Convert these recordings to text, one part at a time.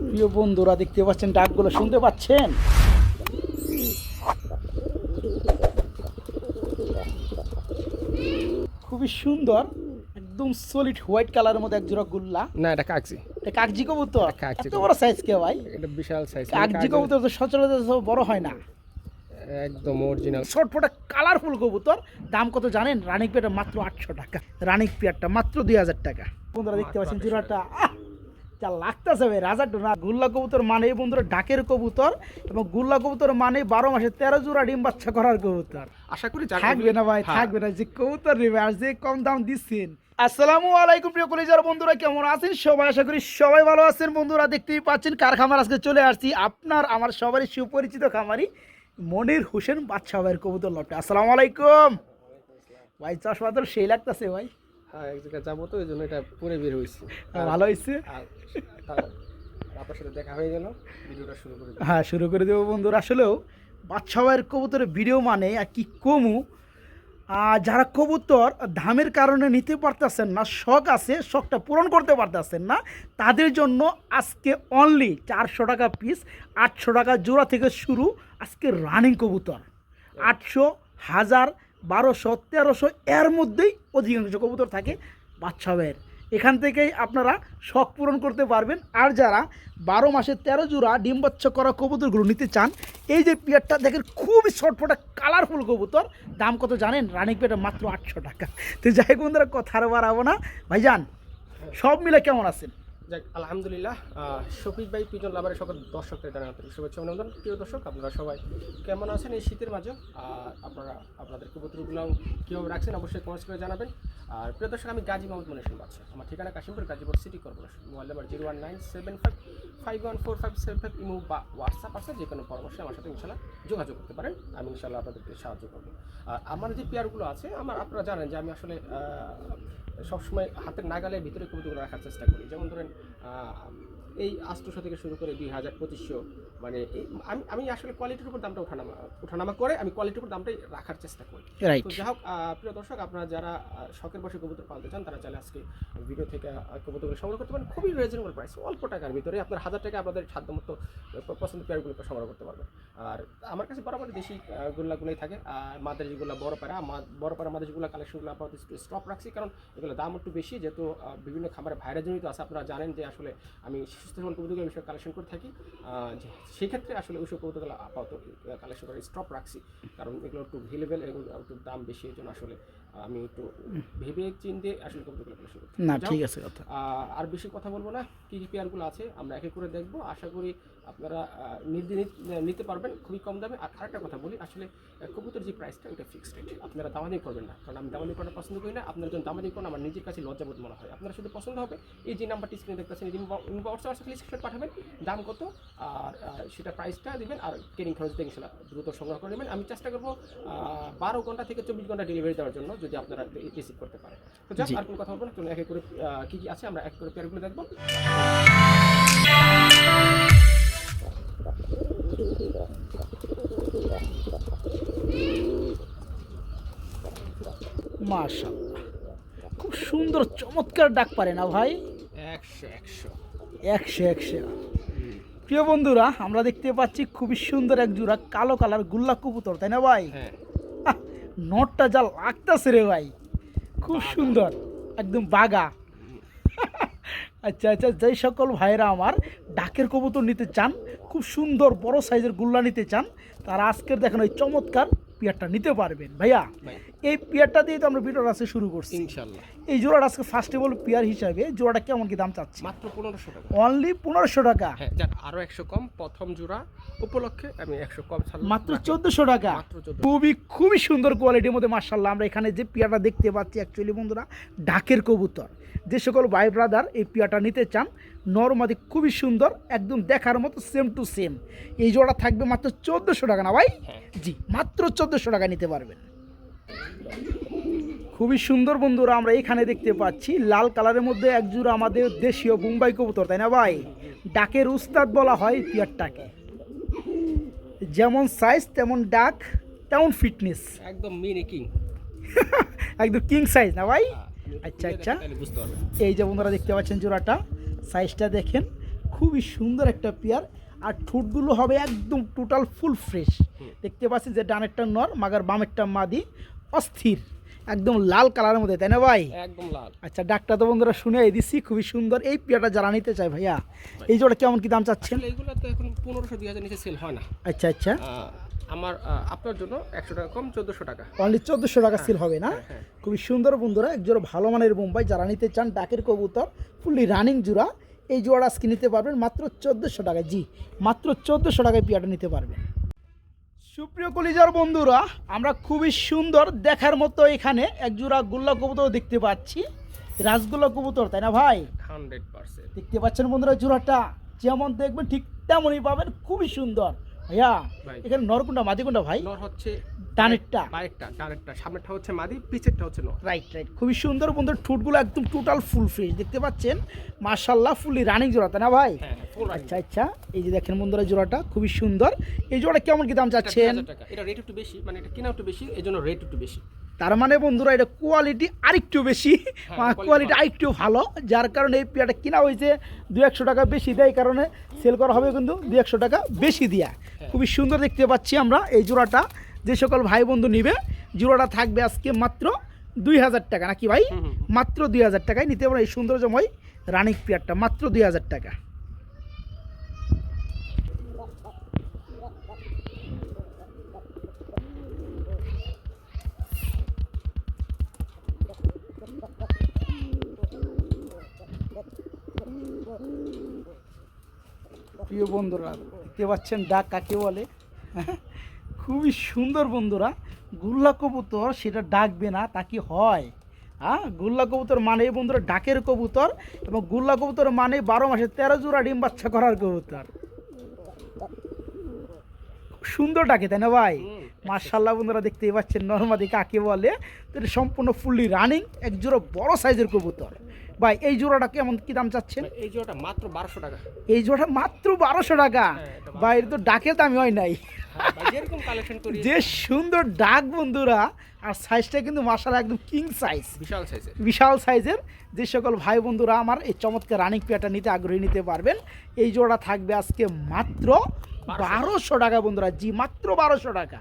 প্রিয় বন্ধুরা দেখতে পাচ্ছেন, ডাকগুলো শুনতে পাচ্ছেন? খুবই সুন্দর, একদম সলিড হোয়াইট কালারের মধ্যে এক জোড়া গুল্লা। না, এটা কাকজি। এটা কাকজি কবুতর। কাকজি এত বড় সাইজ কে ভাই? এটা বিশাল সাইজ। কাকজি কবুতর তো সচরাচর বড় হয় না, একদম অরিজিনাল শর্টফোটা কালারফুল কবুতর। দাম কত জানেন? রানিং পেয়ারটা মাত্র 800 টাকা, রানিং পেয়ারটা মাত্র 2000 টাকা। বন্ধুরা দেখতে পাচ্ছেন জোড়াটা যা লাগতেছে ভাই, রাজা ডোনা। গুল্লা কবুতর মানে বন্ধুরা ডাকের কবুতর, এবং গুল্লা কবুতর মানে 12 মাসে 13 জোড়া ডিম বাচ্চা করার কবুতর। আশা করি থাকবে না ভাই, থাকবে না। যে কবুতর নেবে আর যে কম দাম দিচ্ছেন। আসসালামু আলাইকুম প্রিয় কলিজার বন্ধুরা, কেমন আছেন সবাই? আশা করি সবাই ভালো আছেন। বন্ধুরা দেখতেই পাচ্ছেন কার খামার আজকে চলে আসছি, আপনার আমার সবারই সুপরিচিত খামারি মনির হোসেন বাদশা ভাইয়ের কবুতর লটে। আসসালামু আলাইকুম ভাই, চশমা তো সেই লাগতেছে ভাই। হ্যাঁ, এক জায়গায় যাবো তো, এই জন্য এটা পরে বের হয়েছি। ভালো হয়েছে, আপনার সাথে দেখা হয়ে গেল, ভিডিওটা শুরু করে দিই। হ্যাঁ শুরু করে দেবো বন্ধুরা। আসলেও বাদশা ভাইয়ের কবুতরের ভিডিও মানে আর কি কমু, যারা কবুতর দামের কারণে নিতে পারতেছেন না, শখ আছে, শখটা পূরণ করতে পারতেছেন না, তাদের জন্য আজকে অনলি 400 টাকা পিস, 800 টাকা জোড়া থেকে শুরু। আজকে রানিং কবুতর 800, 1000, 1200, 1300 এর মধ্যেই অধিকাংশ কবুতর থাকে বাদশা ভাইয়ের। এখান থেকেই আপনারা শখ পূরণ করতে পারবেন। আর যারা 12 মাসে 13 জোড়া ডিম বাচ্চা করা কবুতরগুলো নিতে চান, এই যে পেয়ারটা দেখেন, খুবই শর্টফোটা কালারফুল কবুতর। দাম কত জানেন? রানিং পেয়ারটা মাত্র 800 টাকা। তো যাই বন্ধুরা, কথা আর বাড়াবো না। ভাইজান সব মিলে কেমন আছেন? যাক, আলহামদুলিল্লাহ। শফিক ভাই পিজন লাভারের সকল দর্শকদের জানাই আন্তরিক শুভেচ্ছা অভিনন্দন। প্রিয় দর্শক, আপনারা সবাই কেমন আছেন এই শীতের মাঝে? আপনারা আপনাদের কবুতরগুলো কীভাবে রাখছেন অবশ্যই কমেন্টস করে জানাবেন। আর প্রিয় দর্শক, আমি গাজী মোহাম্মদ মনির হোসেন বাদশা। আমার ঠিকানা Kashimpur, Gazipur city corporation. Mobile number 01975514575। Imo বা হোয়াটসঅ্যাপ আছে, যে কোনো পরামর্শে আমার সাথে ইনশাল্লাহ যোগাযোগ করতে পারেন। আমি ইনশাল্লাহ আপনাদেরকে সাহায্য করবো। আর আমার যে পেয়ারগুলো আছে, আপনারা জানেন যে আমি আসলে সবসময় হাতের নাগালের ভিতরে কবুতরগুলো রাখার চেষ্টা করি। যেমন ধরেন এই 800 থেকে শুরু করে 2000, 2500, মানে আমি আসলে কোয়ালিটির উপর দামটা ওঠানামা করে আমি কোয়ালিটির উপর দামটাই রাখার চেষ্টা করি। তো যাই হোক, প্রিয় দর্শক, আপনারা যারা শখের বসে কবুতর পালতে চান, তারা চাইলে আজকে ভিডিও থেকে কবুতরগুলো সংগ্রহ করতে পারেন। খুবই রিজনেবল প্রাইস, অল্প টাকার ভিতরে আপনার 1000 টাকা আপনাদের সাধ্যমতো পছন্দের পেয়ারগুলোকে সংগ্রহ করতে পারবেন। আর আমার কাছে বরাবরই দেশি গোল্লাগুলোই থাকে। আর মাদের যেগুলো বড় পাড়া মাদের যেগুলো কালেকশনগুলো আপাতত স্টক রাখছি, কারণ এগুলো দাম একটু বেশি, যেহেতু বিভিন্ন খাবারে ভাইরাস জনিত আছে। আপনারা জানেন যে আসলে আমি সুস্থ কবুতরগুলো বিষয়ে কালেকশন করে থাকি। সেক্ষেত্রে আসলে ওইসব কবুতরগুলো আপাতত কালেকশন করে স্টক রাখছি, কারণ এগুলো একটু ভেলেবেল, এগুলো একটু দাম বেশি, এই জন্য আসলে আমি একটু ভেবে চিন্তে আসলে কবুতরগুলো কালেকশন করছি। না, ঠিক আছে কথা। আর বেশি কথা বলবো না, কী কী পেয়ারগুলো আছে আমরা একে করে দেখবো। আশা করি আপনারা নিতে পারবেন খুবই কম দামে। আর আরেকটা কথা বলি, আসলে কবুতর যে প্রাইসটা, ওটা ফিক্সড রেট। আপনারা দামাদামি করবেন না, কারণ আমি দামাদামি করাটা পছন্দ করি না। আপনারা যখন দামাদামি করেন, আমার নিজের কাছে লজ্জাবোধ মনে হয়। আপনারা শুধু পছন্দ হবে, এই যে নাম্বারটি স্ক্রিনে দেখতেছেন, হোয়াটসঅ্যাপ স্ক্রিনশট পাঠাবেন, দাম কত আর সেটা প্রাইসটা দিবেন, আর কেরিং খরচ দিয়ে ইনশাল্লাহ দ্রুত সংগ্রহ করে নেবেন। আমি চেষ্টা করবো 12 ঘন্টা থেকে 24 ঘন্টা ডেলিভারি দেওয়ার জন্য, যদি আপনারা রিসিভ করতে পারেন। তো যাক, আর কোনো কথা বলবো না, চলুন একে করে কী কী আছে আমরা এক করে পেয়ারগুলো দেখবো। মাশাআল্লাহ, খুব সুন্দর চমৎকার ডাক পারে না ভাই? 100 প্রিয় বন্ধুরা, আমরা দেখতে পাচ্ছি খুবই সুন্দর এক জোড়া কালো কালার গুল্লা কবুতর, তাই না ভাই? নটটা যা লাগতেছে রে ভাই, খুব সুন্দর, একদম বাগা। আচ্ছা আচ্ছা, যেই সকল ভাইয়েরা আমার ডাকের কবুতর নিতে চান, খুব সুন্দর বড় সাইজের গুল্লা নিতে চান, তারা আজকের দেখেন ওই চমৎকার পেয়ারটা নিতে পারবেন। ভাইয়া, এই পেয়ারটা দিয়ে তো আমরা ভিডিওটা আজকে শুরু করছি ইনশাআল্লাহ। এই জোড়াটা আজকে ফার্স্টেবল পেয়ার হিসাবে জোড়াটা কেমন কি দাম চাচ্ছি? মাত্র 1500 টাকা, অনলি 1500 টাকা। হ্যাঁ, যার আরো 100 কম, প্রথম জোড়া উপলক্ষে আমি 100 কম ছাড়লাম, মাত্র 1400 টাকা। খুবই সুন্দর কোয়ালিটির মধ্যে মাশাআল্লাহ। আমরা এখানে যে পেয়ারটা দেখতে পাচ্ছি, অ্যাকচুয়ালি বন্ধুরা ডাকের কবুতর। যে সকল ভাই ব্রাদার এই পেয়ারটা নিতে চান, নরমাদি খুবই সুন্দর, একদম দেখার মতো সেম টু সেম। এই জোড়া থাকবে মাত্র 1400 টাকা না ভাই? জি, মাত্র 1400 টাকা নিতে পারবেন। খুবই সুন্দর বন্ধুরা, আমরা এখানে দেখতে পাচ্ছি লাল কালারের মধ্যে এক জোড়া আমাদের দেশীয় বোম্বাই কবুতর, তাই না ভাই? ডাকের উস্তাদ বলা হয় পেয়ারটাকে। যেমন সাইজ তেমন ডাক, তেমন ফিটনেস, একদম মিনি কিং। একদম কিং সাইজ না ভাই? আচ্ছা আচ্ছা, এই যে বন্ধুরা দেখতে পাচ্ছেন জোড়াটা, সাইজটা দেখেন, খুবই সুন্দর একটা পেয়ার। আর ঠোঁটগুলো হবে একদম টোটাল ফুল ফ্রেশ। দেখতে পাচ্ছি যে ডানেরটা নর, মাগার বামেরটা মাদি, অস্থির একদম লাল কালারের মধ্যে, তাই না ভাই? একদম লাল। আচ্ছা, ডাকটা তো বন্ধুরা শুনে দিচ্ছি, খুবই সুন্দর এই পেয়ারটা যারা নিতে চায় ভাইয়া, এই জোড়া কেমন কি দাম চাচ্ছেন? আসলে এগুলো তো এখন 1500-2000 নিচে সেল হয় না। আচ্ছা আচ্ছা, আমার আপনার জন্য 100 টাকা কম, 1400 টাকা। অনলি 1400 টাকা সেল হবে না? হ্যাঁ। খুবই সুন্দর বন্ধুরা, এক জোড়া ভালো মানের বোম্বাই যারা নিতে চান ডাকের কবুতর ফুললি রানিং জোড়া, এই জোড়া আজকে নিতে পারবেন মাত্র 1400 টাকায়। জি, মাত্র 1400 টাকায় পেয়ারটা নিতে পারবেন। সুপ্রিয় কলিজার বন্ধুরা, আমরা খুবই সুন্দর দেখার মতো এখানে এক জোড়া গোল্লা কবুতর দেখতে পাচ্ছি, রাজগোল্লা কবুতর, তাই না ভাই? 100%। দেখতে পাচ্ছেন বন্ধুরা, জোড়াটা যেমন দেখবেন ঠিক তেমনই পাবেন, খুবই সুন্দর ভাইয়া। ভাই। এখানে নর কোনটা মাদি কোনটা ভাই? নর হচ্ছে ডানেরটা, ডানেরটা, সামনেরটা হচ্ছে মাদি, পিছেরটা হচ্ছে নর। রাইট রাইট, খুবই সুন্দর বন্ধুর, ঠোঁটগুলো একদম টোটাল ফুল ফ্রেশ দেখতে পাচ্ছেন, মাশাআল্লাহ ফুললি রানিং জোড়া, তাই না ভাই? হ্যাঁ, ফুল রানিং। আচ্ছা আচ্ছা, এই যে দেখেন বন্ধুরা জোড়াটা খুবই সুন্দর। এই জোড়া কেমন কি দাম চাচ্ছেন? 2000 টাকা। এটা রেট একটু বেশি, মানে এটা কিনা একটু বেশি, এজন্য রেট একটু বেশি। তার মানে বন্ধুরা এটা কোয়ালিটি আরেকটু বেশি, কোয়ালিটি আরেকটু ভালো, যার কারণে এই পেয়ারটা কিনা হয়েছে 200 টাকা বেশি দেয়, এই কারণে সেল করা হবে কিন্তু 200 টাকা বেশি দিয়া। খুবই সুন্দর দেখতে পাচ্ছি আমরা এই জোড়াটা, যে সকল ভাই বন্ধু নিবে জোড়াটা থাকবে আজকে মাত্র 2000 টাকা, নাকি ভাই? মাত্র 2000 টাকায় নিতে পারেন এই সৌন্দর্যময় রানিক পেয়ারটা, মাত্র 2000 টাকা। প্রিয় বন্ধুরা, দেখতে পাচ্ছেন ডাক কাকে বলে, খুবই সুন্দর বন্ধুরা। গুল্লা কবুতর সেটা ডাকবে না তা কি হয়? হ্যাঁ, গুল্লা কবুতর মানে বন্ধুরা ডাকের কবুতর, এবং গুল্লা কবুতর মানে 12 মাসে 13 জোড়া ডিম বাচ্চা করার কবুতর। সুন্দর ডাকে, তাই না ভাই? মাশাআল্লাহ বন্ধুরা, দেখতেই পাচ্ছেন নরমাদি কাকে বলে। তো এটা সম্পূর্ণ ফুললি রানিং এক জোড়া বড় সাইজের কবুতর। ভাই এই জোড়াটা কেমন কি দাম চাচ্ছেন? এই জোড়াটা মাত্র 1200 টাকা। এই জোড়া মাত্র 1200 টাকা? ভাই এটা তো ডাকের দামি হয় নাই। যেরকম কালেকশন করি, যে সুন্দর ডাক বন্ধুরা, আর সাইজটা কিন্তু মাশাআল্লাহ একদম কিং সাইজ, বিশাল সাইজের। বিশাল সাইজের। যে সকল ভাই বন্ধুরা আমার এই চমৎকার রানিং পেয়ারটা নিতে আগ্রহী নিতে পারবেন, এই জোড়া থাকবে আজকে মাত্র 1200 টাকা বন্ধুরা। জি, মাত্র 1200 টাকা।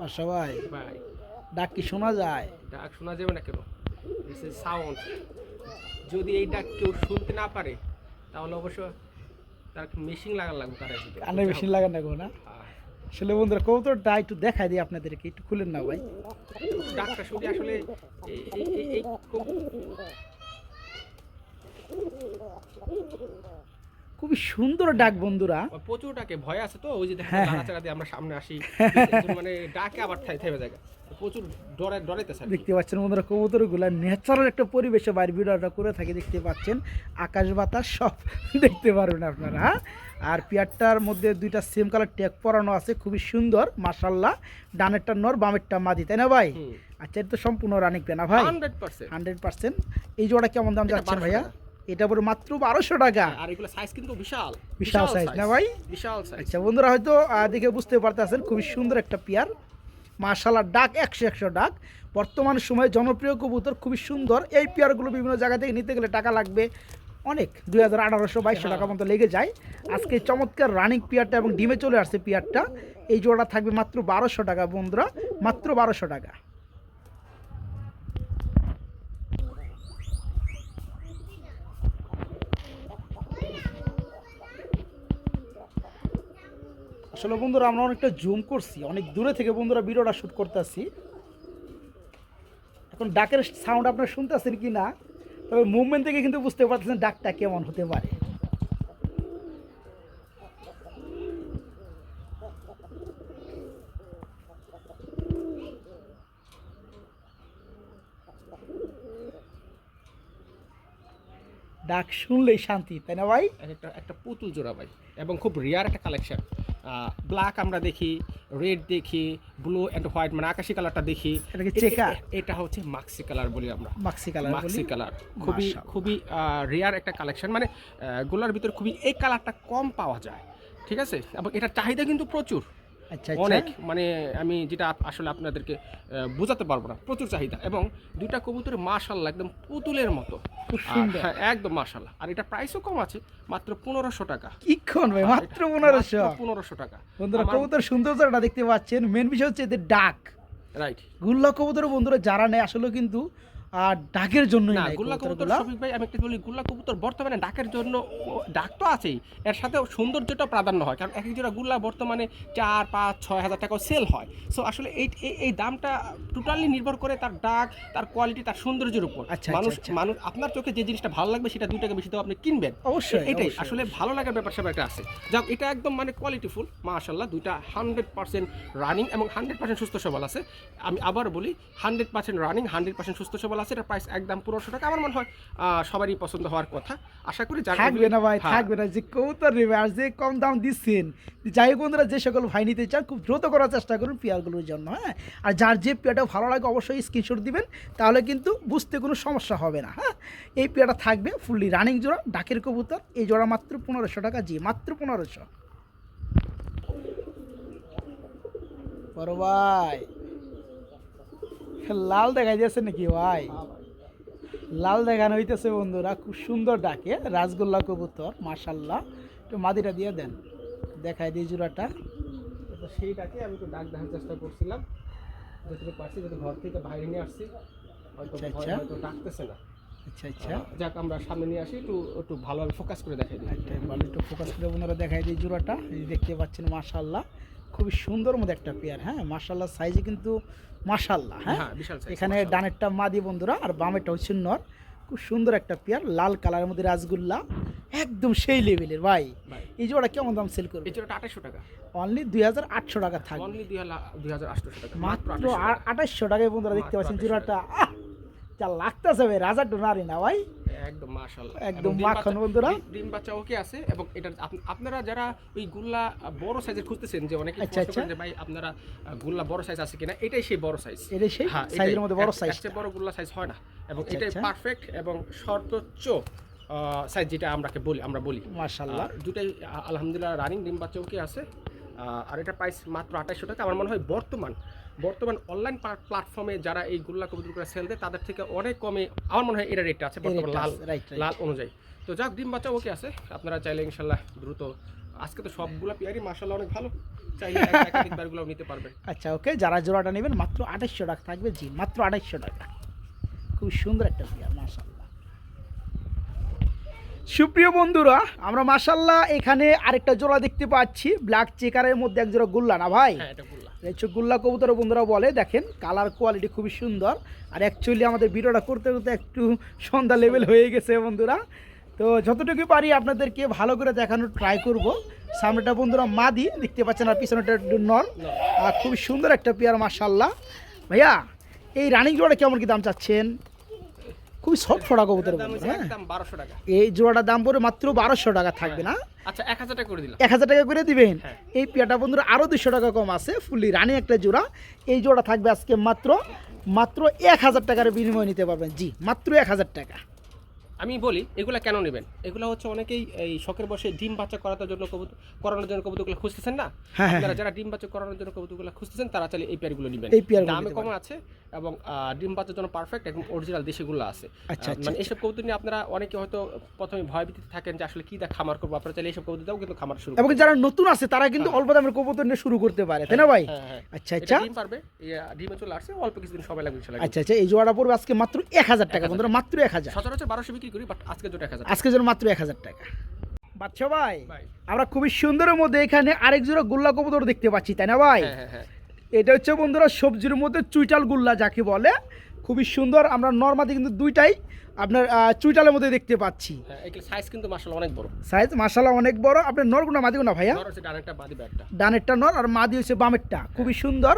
আচ্ছা ভাই, ডাক কি শোনা যায়? ডাক শোনা যাবে না কেন? This is sound. যদি এই ডাক কেউ শুনতে না পারে তাহলে অবশ্য তার মেশিন লাগানো লাগবে, তার কানে মেশিন লাগান না গো না? আসলে বন্ধুরা কবুতরটা একটু দেখাই দিই আপনাদেরকে, একটু খুলেন না ভাই। ডাকটা শুনে আসলে এই খুবই সুন্দর ডাক বন্ধুরা, প্রচুর ডাকে, ভয় আছে তো, ওই যে নাড়াচাড়া দিয়ে আমরা সামনে আসি, মানে ডাকে আবার থেমে যায়, প্রচুর ডরাইতে স্যার। দেখতে পাচ্ছেন বন্ধুরা কবুতরগুলা ন্যাচারাল একটা পরিবেশে বাইরে ভিডিওটা করে থাকে, দেখতে পাচ্ছেন আকাশ বাতাস সব দেখতে পারবেন আপনারা। আর পেয়ারটার মধ্যে দুইটা সেম কালার ট্যাগ পরানো আছে, খুবই সুন্দর মাশাআল্লাহ। ডানেরটা নর, বামেরটা মাদি, তাই না ভাই? আচ্ছা, এটা তো সম্পূর্ণ রানিং পেনা ভাই, 100%। এই জোড়া কেমন দাম যাচ্ছে ভাইয়া? এটা পুরো মাত্র 1200 টাকা। আর এগুলো সাইজ কিন্তু বিশাল বিশাল সাইজ না ভাই? বিশাল সাইজ। আচ্ছা বন্ধুরা, হয়তো দেখে বুঝতে পারতেছেন খুবই সুন্দর একটা পেয়ার, মাশাআল্লাহ। ডাক 100 ডাক, বর্তমান সময়ে জনপ্রিয় কবুতর, খুবই সুন্দর। এই পেয়ারগুলো বিভিন্ন জায়গা থেকে নিতে গেলে টাকা লাগবে অনেক, 1800-2200 টাকা মতো লেগে যায়। আজকে চমৎকার রানিং পেয়ারটা এবং ডিমে চলে আসছে পেয়ারটা, এই জোড়া থাকবে মাত্র 1200 টাকা বন্ধুরা, মাত্র 1200 টাকা। আসলে বন্ধুরা আমরা অনেকটা জুম করছি, অনেক দূরে থেকে বন্ধুরা ভিডিওটা শ্যুট করতেছি। এখন ডাকের সাউন্ড আপনারা শুনতেছেন কি না, তবে মুভমেন্ট থেকে কিন্তু বুঝতে পারতেছেন ডাকটা কেমন হতে পারে। ডাক শুনলেই শান্তি, তাই না ভাই? একটা পুতুল জোড়া ভাই, এবং খুব রেয়ার একটা কালেকশন। ব্ল্যাক আমরা দেখি, রেড দেখি, ব্লু অ্যান্ড হোয়াইট মানে আকাশি কালারটা দেখি। এটা হচ্ছে মাক্সি কালার বলি আমরা, মাক্সি কালার। খুবই রেয়ার একটা কালেকশন, মানে গোলার ভিতরে খুবই এই কালারটা কম পাওয়া যায়, ঠিক আছে? এবং এটার চাহিদা কিন্তু প্রচুর। আচ্ছা অনেক, মানে আমি যেটা আসলে আপনাদেরকে বোঝাতে পারবো না, প্রচুর চাহিদা। এবং দুইটা কবুতর মাশাআল্লাহ একদম পুতুলের মতো, খুব সুন্দর। হ্যাঁ একদম মাশাআল্লাহ। আর এটা প্রাইসও কম আছে, মাত্র 1500 টাকা। কি কোন ভাই, মাত্র 1500? 1500 টাকা বন্ধুরা কবুতর সৌন্দর্যটা দেখতে পাচ্ছেন, মেন বিষয় হচ্ছে এদের ডাক। রাইট। গুল্লা কবুতর বন্ধুরা যারা নেয় আসলে কিন্তু ডাকের জন্যই না, নেয় গুল্লা কবুতর কবুতরগুলা। শফিক ভাই আমি একটা বলি, গুল্লা কবুতর বর্তমানে ডাকের জন্য ডাক তো আছেই, এর সাথে সৌন্দর্যটা প্রাধান্য হয়। কারণ এক এক জোড়া গুল্লা বর্তমানে 4, 5, 6 হাজার টাকাও সেল হয়। সো আসলে এই দামটা টোটালি নির্ভর করে তার ডাক, তার কোয়ালিটি, তার সৌন্দর্যের উপর। আচ্ছা, মানুষ আচ্ছা। মানুষ আপনার চোখে যে জিনিসটা ভালো লাগবে সেটা 2 টাকা বেশি দাও আপনি কিনবেন, অবশ্যই, এটাই অবশ্যই, আসলে ভালো লাগার ব্যাপার স্যাপার একটা আছে। যাক, এটা একদম মানে কোয়ালিটিফুল মাশাআল্লাহ, দুইটা 100% রানিং এবং 100% সুস্থ সবল আছে। আমি আবার বলি 100% রানিং, 100% সুস্থ সবল আছে। এটা প্রাইস একদম 1500 টাকা। আমার মনে হয় সবারই পছন্দ হওয়ার কথা। আশা করি থাকবে না ভাই, হ্যাঁ। থাকবে না। যে কবুতর নেবে আর যে কম দাম দিচ্ছেন, যাই হোক বন্ধুরা, যে সকল ভাই নিতে চান খুব দ্রুত করার চেষ্টা করুন পেয়ারগুলোর জন্য। হ্যাঁ, আর যার যে পেয়ারটা ভালো লাগে অবশ্যই স্ক্রিনশট দিবেন, তাহলে কিন্তু বুঝতে কোনো সমস্যা হবে না। হ্যাঁ, এই পেয়ারটা থাকবে ফুললি রানিং জোড়া, ডাকের কবুতর। এই জোড়া মাত্র 1500 টাকা। জি, মাত্র 1500। বড় ভাই লাল দেখা যাচ্ছে নাকি ভাই? লাল দেখানো হইতেছে বন্ধুরা, খুব সুন্দর ডাকে, রাজগোল্লা কবুতর মাশাআল্লাহ। একটু মাদিটা দিয়ে দেন, দেখাই দিই জোড়াটা। তো সেইটাকে আমি একটু ডাক দেখার চেষ্টা করছিলাম, যতটুকু পারছি, যেহেতু ঘর থেকে বাইরে নিয়ে আসছি, হয়তো আচ্ছা, ভয় আচ্ছা। হয়তো ডাকতেছে না। আচ্ছা আচ্ছা, যাক, আমরা সামনে নিয়ে আসি, একটু একটু ভালোভাবে ফোকাস করে দেখাই দিই। ভালো একটু ফোকাস করে বন্ধুরা দেখাই দিই জোড়াটা। এই যে দেখতে পাচ্ছেন মাশাআল্লাহ, খুবই সুন্দর মধ্যে একটা পেয়ার। হ্যাঁ, মাশাআল্লাহ সাইজে কিন্তু মাশাআল্লাহ। হ্যাঁ, হ্যাঁ, বিশাল size, এখানে মাশাআল্লাহ। ডানেরটা মাদি বন্ধুরা, আর বামেরটা হচ্ছে নর। খুব সুন্দর একটা পেয়ার, লাল কালারের মধ্যে রাজগোল্লা, একদম সেই লেভেলের ভাই। ভাই, এই জোড়া কেমন দাম সেল করবে? এই জোড়াটা 2800 টাকা, অনলি 2800 টাকা থাকবে। অনলি 2800 টাকা, মাত্র 2800 টাকা। 2800 টাকায় বন্ধুরা দেখতে মাত্র পাচ্ছেন 2800 জোড়াটা। যা লাগতেছে ভাই, রাজা ডোনারি না ভাই, একদম মাশাআল্লাহ, একদম এবং ডিম মাখন বাচ্চা- বন্ধুরা। ডিম বাচ্চা ওকে আছে। এবং এটা আপনারা যারা ওই গুল্লা বড় সাইজের খুঁজতেছেন, যে অনেকে আচ্ছা, প্রশ্ন আচ্ছা। করেন যে ভাই আপনারা গুল্লা বড় সাইজ আছে কিনা, এটাই সেই বড় সাইজ। এটাই সেই হ্যাঁ, সাইজের মধ্যে বড় এর সাইজ। চেয়ে বড় গুল্লা সাইজ হয় না, এবং আচ্ছা, এটাই আচ্ছা। পারফেক্ট এবং সর্বোচ্চ সাইজ যেটা আমরা বলি। মাশাআল্লাহ, দুটাই আলহামদুলিল্লাহ রানিং, ডিম বাচ্চা ওকে আছে। আর এটা প্রাইস মাত্র 2800 টাকা। আমার মনে হয় বর্তমান অনলাইন প্ল্যাটফর্মে যারা এই গুল্লা কবুতরগুলো সেল দেয় তাদের থেকে অনেক কমে আমার মনে হয় এটা রেটটা আছে বর্তমান লাল অনুযায়ী। তো যাক, ডিম বাচ্চা ওকে আছে, আপনারা চাইলে ইনশাল্লাহ দ্রুত, আজকে তো সবগুলা পেয়ারই মাশাআল্লাহ অনেক ভালো, চাইলে একাধিক পেয়ারগুলো নিতে পারবেন। আচ্ছা ওকে, যারা জোড়াটা নেবেন মাত্র 2800 টাকা থাকবে। জি, মাত্র 2800 টাকা। খুব সুন্দর একটা পেয়ার মাশাআল্লাহ। সুপ্রিয় বন্ধুরা, আমরা মাশাআল্লাহ এখানে আরেকটা জোড়া দেখতে পাচ্ছি, ব্ল্যাক চেকারের মধ্যে এক জোড়া গুল্লা না ভাই? হ্যাঁ, এটা গুল্লা। এই হচ্ছে গুল্লা কবুতর বন্ধুরা বলে। দেখেন কালার কোয়ালিটি খুবই সুন্দর। আর অ্যাকচুয়ালি আমাদের ভিডিওটা করতে করতে একটু সন্ধ্যা লেভেল হয়ে গেছে বন্ধুরা, তো যতটুকু পারি আপনাদেরকে ভালো করে দেখানোর ট্রাই করব। সামনেটা বন্ধুরা মাদি দেখতে পাচ্ছেন, আর পিছনেটা নর। আর খুবই সুন্দর একটা পেয়ার মাশাআল্লাহ। ভাইয়া, এই রানিং জোড়াটা কেমন কি দাম চাচ্ছেন? খুবই সফট ফোড়া কবুতর দাম বন্ধুরা। হচ্ছে হ্যাঁ, একদম 1200 টাকা। এই জোড়াটার দাম পড়ে মাত্র 1200 টাকা থাকবে না? আচ্ছা, 1000 টাকা করে দিলাম। 1000 টাকা করে দিবেন। হ্যাঁ। এই পেয়ারটা বন্ধুরা আরও 200 টাকা কম আছে, ফুললি রানি একটা জোড়া। এই জোড়া থাকবে আজকে মাত্র 1000 টাকার বিনিময়ে নিতে পারবেন। জি, মাত্র 1000 টাকা। আমি বলি এগুলা কেন নেবেন, এগুলো হচ্ছে অনেকেই এই শখের বসে ডিম বাচ্চা করানোর জন্য কবুতরগুলো খুঁজতেছেন না। হ্যাঁ, আপনারা যারা ডিম বাচ্চা করানোর জন্য কবুতরগুলো খুঁজতেছেন তারা চাইলে এই পেয়ারগুলো নেবেন। এই পেয়ারগুলো দামে নিতে কম আছে এবং ডিম বাচ্চার জন্য পারফেক্ট, একদম অরিজিনাল দেশিগুলো আছে। আচ্ছা, আচ্ছা, মানে এইসব কবুতর নিয়ে আপনারা অনেকে হয়তো প্রথমে ভয়ভীতি থাকেন যে আসলে কি খামার করবো, আপনারা চাইলে এইসব কবুতর দাও কিন্তু খামার শুরু এবং যারা নতুন আছে তারা কিন্তু অল্প দামের কবুতর নিয়ে শুরু করতে পারে, তাই না ভাই? হ্যাঁ। আচ্ছা এটা আচ্ছা, ডিম পারবে, ডিমে চলে আসছে, অল্প কিছুদিন সময় লাগবে ইনশাআল্লাহ। আচ্ছা আচ্ছা। এই জোড়াটা পড়বে আজকে মাত্র 1000 টাকা বন্ধুরা, মাত্র 1000। সচরাচর 1200 বিক্রি করি, বাট আজকে জোট 1000। আজকের জন্য মাত্র 1000 টাকা। বাচ্চা ভাই, ভাই। আমরা খুবই সুন্দরের মধ্যে এখানে আরেক জোড়া গুল্লা কবুতর দেখতে পাচ্ছি, তাই না ভাই? হ্যাঁ। এটা হচ্ছে বন্ধুরা সবজির মধ্যে চুইটাল গুল্লা যাকে বলে, খুবই সুন্দর। আমরা নরমালি কিন্তু দুইটাই আপনার চুইটালের মধ্যে দেখতে পাচ্ছি। হ্যাঁ, এগুলো সাইজ কিন্তু মাশাআল্লাহ অনেক বড়। সাইজ মাশাআল্লাহ অনেক বড়। আপনার নরগুনা মাদিগুনা ভাইয়া? নর হচ্ছে ডানেরটা, বাদি ব্যাগটা। ডানেরটা নর আর মাদি হচ্ছে বামেরটা, খুবই সুন্দর।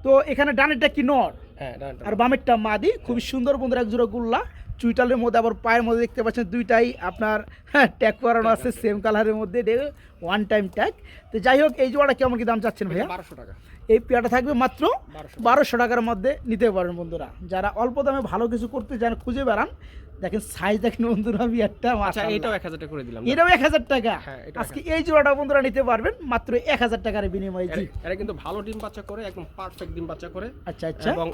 তো এখানে ডানেরটা কি নর হ্যাঁ, ডানেরটা। আর বামেরটা মাদি, খুবই সুন্দর বন্ধুরা। এক জোড়া গুল্লা চুইটালের মধ্যে, আবার পায়ের মধ্যে দেখতে পাচ্ছেন দুইটাই আপনার ট্যাগ করানো আছে সেম কালারের মধ্যে, ওয়ান টাইম ট্যাগ। তো যাই হোক, এই জোড়াটা কেমন কি দাম চাচ্ছেন ভাইয়া? 1200 টাকা। এই পেয়ারটা থাকবে মাত্র 1200 টাকার মধ্যে নিতে পারেন বন্ধুরা। যারা অল্প দামে ভালো কিছু করতে চান খুঁজে বেড়ান, দেখেন সাইজ দেখেন বন্ধুরা বিয়ারটা আচ্ছা মাশাআল্লাহ। এটাও 1000 টাকা করে দিলাম। এটাও 1000 টাকা। হ্যাঁ, এটা আজকে এই জোড়াটা বন্ধুরা নিতে পারবেন মাত্র 1000 টাকার বিনিময়ে। জি এটা কিন্তু ভালো ডিম বাচ্চা করে, একদম পারফেক্ট ডিম বাচ্চা করে। আচ্ছা আচ্ছা। এবং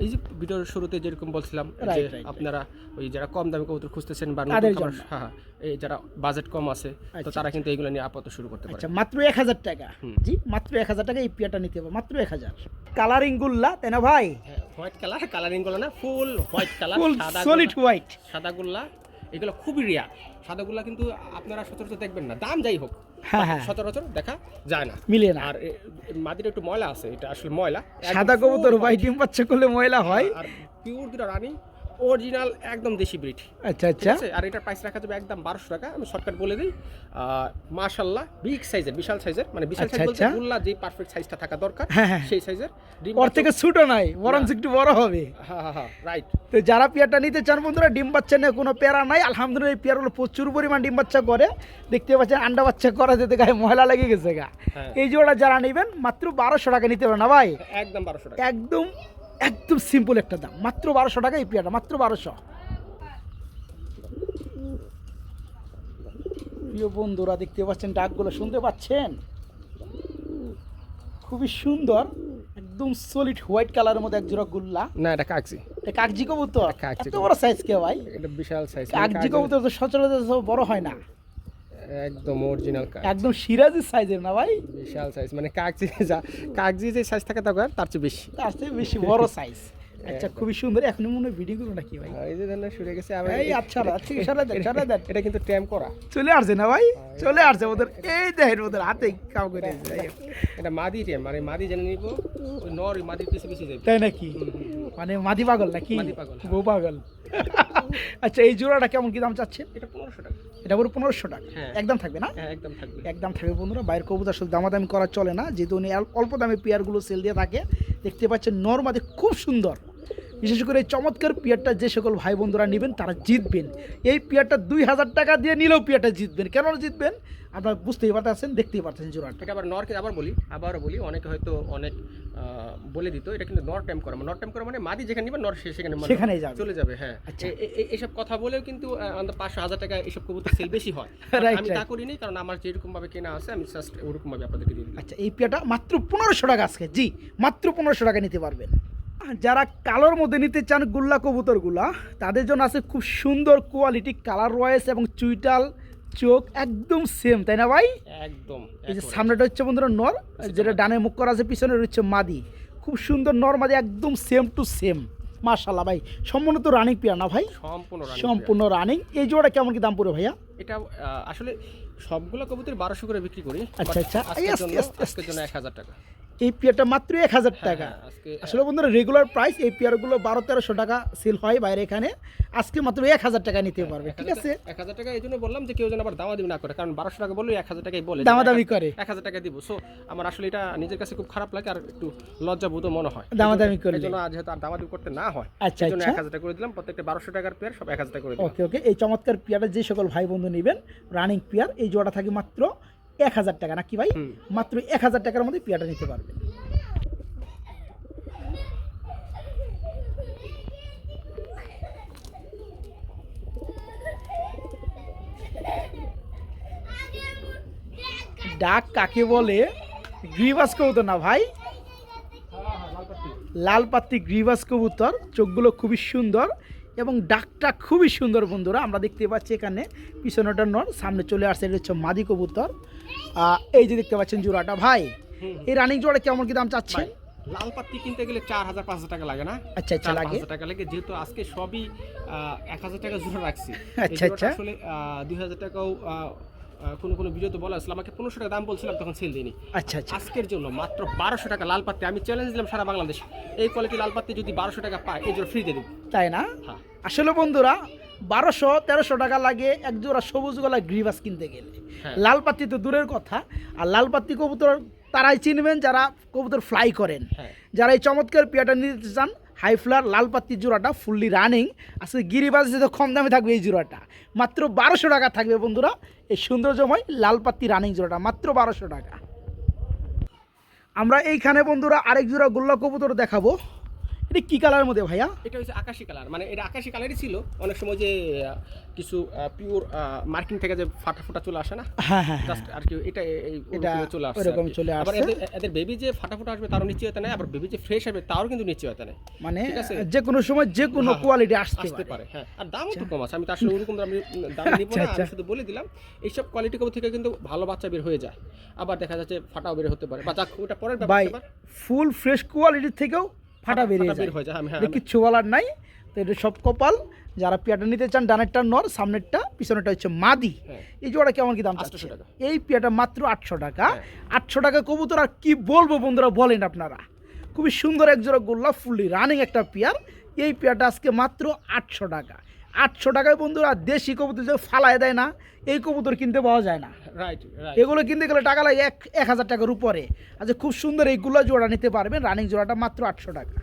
এই যে ভিডিওর শুরুতে যেরকম বলছিলাম যে right. আপনারা ওই যারা কম দামে কবুতর খুঁজতেছেন বা তাদের নতুন খামার, জন্য। হ্যাঁ এই যারা বাজেট কম আছে তো আচ্ছা, তারা কিন্তু এগুলো নিয়ে আপাতত শুরু করতে পারে। আচ্ছা মাত্র 1000 টাকা। জি মাত্র 1000 টাকা এই পেয়ারটা নিতে হবে, মাত্র 1000। কালারিং গুল্লা তাই না ভাই? হোয়াইট কালার, কালারিং গুলো না, ফুল হোয়াইট কালার, ফুল সাদা সলিড হোয়াইট। সাদা গুল্লা এগুলো খুবই রেয়ার। সাদা গুল্লা কিন্তু আপনারা সচরাচর দেখবেন না, দাম যাই হোক হ্যাঁ হ্যাঁ সচরাচর দেখা যায় না, মিলে না। আর মাদির একটু ময়লা আছে, এটা আসলে ময়লা। সাদা কবুতর ভাই ডিম বাচ্চা করলে ময়লা হয়। আর পিওর দুটো রানী অরিজিনাল একদম দেশি ব্রিড। আচ্ছা আচ্ছা। আর এটার প্রাইস রাখা যাবে একদম 1200 টাকা। আমি শর্টকাট বলে দিই, মাশাআল্লাহ বিগ সাইজের, বিশাল সাইজের, মানে বিশাল আচ্ছা, সাইজ বলতে আচ্ছা। গুল্লা যে পারফেক্ট সাইজটা থাকা দরকার হ্যাঁ, হ্যাঁ। সেই সাইজের ডিম ওর থেকে ছোটো নাই, বরং একটু বড় হবে। হ্যাঁ হ্যাঁ হ্যাঁ রাইট। তো যারা পেয়ারটা নিতে চান বন্ধুরা, ডিম বাচ্চা নিয়ে কোনো প্যারা নাই। আলহামদুলিল্লাহ এই পেয়ারগুলো প্রচুর পরিমাণ ডিম বাচ্চা করে। দেখতে পাচ্ছেন আন্ডা বাচ্চা করা যেতে গায়ে ময়লা লেগে গেছে গা। হ্যাঁ। এই জোড়া যারা নেবেন মাত্র 1200 টাকা নিতে পারেন না ভাই? একদম 1200 টাকা। একদম একদম সিম্পল একটা দাম, মাত্র 1200 টাকা এই পেয়ারটা, মাত্র 1200। প্রিয় বন্ধুরা দেখতে পাচ্ছেন ডাকগুলো, শুনতে পাচ্ছেন? খুবই সুন্দর, একদম সলিড হোয়াইট কালারের মধ্যে এক জোড়া গুল্লা। না এটা কাকজি, এটা কাকজি কবুতর। কাকজি এত বড় সাইজ কে ভাই? এটা বিশাল সাইজ। কাকজি কবুতর তো সচরাচর বড় হয় না, একদম অরিজিনাল একদম সিরাজি সাইজের না ভাই? বিশাল সাইজ, মানে কাকজি যে সাইজ থাকে তার চেয়ে বেশি, তার চেয়ে বেশি বড় সাইজ। আচ্ছা খুবই সুন্দর। এখন মনে হয় ভিডিও করো নাকি ভাই? এই যে ধান শুরু গেছে। এই আচ্ছা আচ্ছা সারা দেন সারা দেন। এটা কিন্তু ট্যাম করা চলে আসছে না ভাই? চলে আসছে ওদের, এই দেখেন ওদের হাতে কাম করে। এটা মাদি ট্যাম, মানে মাদি জেনে নিব, ওই নর মাদির পিছে পিছে যাবে। তাই নাকি? মানে মাদি পাগল নাকি? মাদি পাগল, বউ পাগল। আচ্ছা এই জোড়াটা কেমন কি দাম চাচ্ছে? এটা 1500 টাকা। এটা পুরো 1500 টাকা। হ্যাঁ। একদম থাকবে না? হ্যাঁ একদম থাকবে, একদম থাকবে বন্ধুরা। বাইরের কবুতর আসলে দামাদামি করা চলে না, যেহেতু উনি অল্প দামে পেয়ারগুলো সেল দিয়ে থাকে। দেখতে পাচ্ছেন নরমাদি খুব সুন্দর। বিশেষ করে এই চমৎকার পেয়ারটা যে সকল ভাই বন্ধুরা নেবেন তারা জিতবেন। এই পেয়ারটা 2000 টাকা দিয়ে নিলেও পেয়ারটা জিতবেন। কেন জিতবেন আপনারা বুঝতেই পারতেছেন, দেখতেই পারতেছেন জোড়াটা। এটা আবার নরকে আবারও বলি অনেকে হয়তো অনেক বলে দিত, এটা কিন্তু নর টাইম করা। নর টাইম করা মানে মাদি যেখানে নিবে নর সেখানেই যাবে, চলে যাবে। হ্যাঁ আচ্ছা। এইসব কথা বলেও কিন্তু 500-1000 টাকা এইসব কবুতর সেল বেশি হয়। আমি তা করিনি, কারণ আমার যেরকম ভাবে কেনা আছে আমি জাস্ট ওরকম ভাবে আপনাদেরকে দিয়ে দিই। আচ্ছা এই পেয়ারটা মাত্র 1500 টাকা আজকে। জি মাত্র 1500 টাকা নিতে পারবেন। যারা কালোর মধ্যে নিতে চান গুল্লা কবুতরগুলা, তাদের জন্য আছে খুব সুন্দর কোয়ালিটি কালার রয়েছে এবং চুইটাল চোখ একদম সেম, তাই না ভাই? একদম। এই যে সামনেটা হচ্ছে বন্ধুরা নর, যেটা ডানে মুখ করা আছে, পিছনে হচ্ছে মাদি। খুব সুন্দর নর মাদি একদম সেম টু সেম। মাশাআল্লাহ ভাই, সম্পূর্ণ তো রানিং পেয়ার না ভাই? সম্পূর্ণ রানিং। এই জোড়া কেমন কি দাম পড়ে ভাইয়া? এটা আসলে সবগুলো কবুতর 1200 করে বিক্রি করি। আচ্ছা আচ্ছা। আজকের জন্য 1000 টাকা। এই পেয়ারটা মাত্র 1000 টাকা। আসলে বন্ধুরা রেগুলার প্রাইস এই পেয়ারগুলো 1200-1300 টাকা সেল হয় বাইরে, এখানে আজকে মাত্র 1000 টাকা নিতে পারবে। ঠিক আছে 1000 টাকা। এই জন্য বললাম যে কেউ যেন আবার দামাদামি না করে, কারণ 1200 টাকা বললে 1000 টাকাই বলে দামাদামি করে। 1000 টাকা দিব। সো আমার আসলে এটা নিজের কাছে খুব খারাপ লাগে আর একটু লজ্জাবোধ মনে হয় দামাদামি করলে। এই জন্য যেহেতু আর দামাদামি করতে না হয়, আচ্ছা এই জন্য আচ্ছা 1000 টাকা করে দিলাম। প্রত্যেকটা 1200 টাকার পেয়ার সব 1000 টাকা করে দিলাম। ওকে ওকে। এই চমৎকার পেয়ারটা যে সকল ভাই বন্ধু নেবেন রানিং পেয়ার, এই জোড়াটা থাকে মাত্র 1000 টাকা নাকি ভাই? মাত্র 1000 টাকার মধ্যে পেয়ারটা নিতে পারবেন। ডাক কাকে বলে? গ্রিভাস কবুতর না ভাই? লাল পাত্তি গ্রিভাস কবুতর। চোখগুলো খুবই সুন্দর এবং ডাকটা খুবই সুন্দর বন্ধুরা। আমরা দেখতে পাচ্ছি এখানে পিছনেটা নর, সামনে চলে আসছে, এটা হচ্ছে মাদি কবুতর। এই যে দেখতে পাচ্ছেন জোড়াটা ভাই, এই রানিং জোড়া কেমন কি দাম চাচ্ছেন? লাল পাত্তি কিনতে গেলে 4000-5000 টাকা লাগে না? আচ্ছা আচ্ছা লাগে। 5000 টাকা লাগে, যেহেতু আজকে সবই 1000 টাকা জোড়া রাখছি। আচ্ছা আচ্ছা। আসলে 2000 টাকাও কোনো ভিডিওতে বলা হয়েছিল, আমাকে 1500 টাকা দাম বলছিলাম, তখন সেল দিইনি। আচ্ছা আচ্ছা। আজকের জন্য মাত্র 1200 টাকা লাল পাত্তি। আমি চ্যালেঞ্জ দিলাম সারা বাংলাদেশ, এই কোয়ালিটি লাল পাত্তি যদি 1200 টাকা পায় এই জোড়া ফ্রি দিয়ে দেব। তাই না? হ্যাঁ। আসলে বন্ধুরা 1200-1300 টাকা লাগে এক জোড়া সবুজ গলা গ্রিভাস কিনতে গেলে। লাল পাত্তি তো দূরের কথা। আর লাল পাত্তি কবুতর তারাই চিনবেন যারা কবুতর ফ্লাই করেন। যারা এই চমৎকার পেয়ারটা নিতে চান, হাই ফ্লার লাল পাত্তি জোড়াটা ফুললি রানিং আজকে গিরিবাজ যেহেতু কম দামে থাকবে, এই জোড়াটা মাত্র 1200 টাকা থাকবে বন্ধুরা। এই সৌন্দর্যময় লাল পাত্তি রানিং জোড়াটা মাত্র 1200 টাকা। আমরা এইখানে বন্ধুরা আরেক জোড়া গোল্লা কবুতর দেখাবো। এটা কি কালারের মধ্যে ভাইয়া? এটা হচ্ছে আকাশি কালার, মানে এটা আকাশি কালারই ছিল অনেক সময়, যে কিছু পিওর মার্কিং থেকে যে ফাটা ফোটা চলে আসে না, হ্যাঁ হ্যাঁ জাস্ট আর কি, এটা এটা চলে আসে ওরকম আর কি। চলে আবার আসছে। এদের বেবি যে ফাটা ফোটা আসবে তারও নিশ্চয়তা নেই, আবার বেবি যে ফ্রেশ আসবে তারও কিন্তু নিশ্চয়তা নেই, মানে ঠিক আছে? যে কোনো সময় যে কোনো হ্যাঁ, কোয়ালিটি আসতে আসতে পারে। পারে। হ্যাঁ, আর দামও তো কম আছে, আমি তো আসলে ওরকম দাম নিব না, আমি শুধু বলে দিলাম এইসব কোয়ালিটি কবুতর থেকে কিন্তু ভালো বাচ্চা বের হয়ে যায়, আবার দেখা যাচ্ছে ফাটাও বের হতে পারে, বা যাক ওটা পরের ভাই ব্যাপার। ফুল ফ্রেশ কোয়ালিটির থেকেও ফাটা বেরিয়ে বের যায়, হয়ে যায়। হ্যাঁ, এটা কিচ্ছু বলার নাই। তো এটা সব কপাল। যারা পেয়ারটা নিতে চান, ডানেরটা নর, সামনেরটা, পিছনেরটা হচ্ছে মাদি। হ্যাঁ। এই জোড়া কেমন কি দাম 800 চাচ্ছে? টাকা। এই পেয়ারটা মাত্র 800 টাকা। হ্যাঁ। 800 টাকা কবুতর, আর কি বলবো বন্ধুরা, বলেন আপনারা। খুবই সুন্দর এক জোড়া গোল্লা, ফুললি রানিং একটা পেয়ার। এই পেয়ারটা আজকে মাত্র 800 টাকা। 800 টাকায় বন্ধুরা দেশি কবুতর যে ফালায় দেয় না, এই কবুতর কিনতে পাওয়া যায় না। রাইট। এগুলো কিনতে গেলে টাকা লাগে 1000 টাকার উপরে। আচ্ছা, খুব সুন্দর এই গোল্লা জোড়া নিতে পারবেন, রানিং জোড়াটা মাত্র 800 টাকা।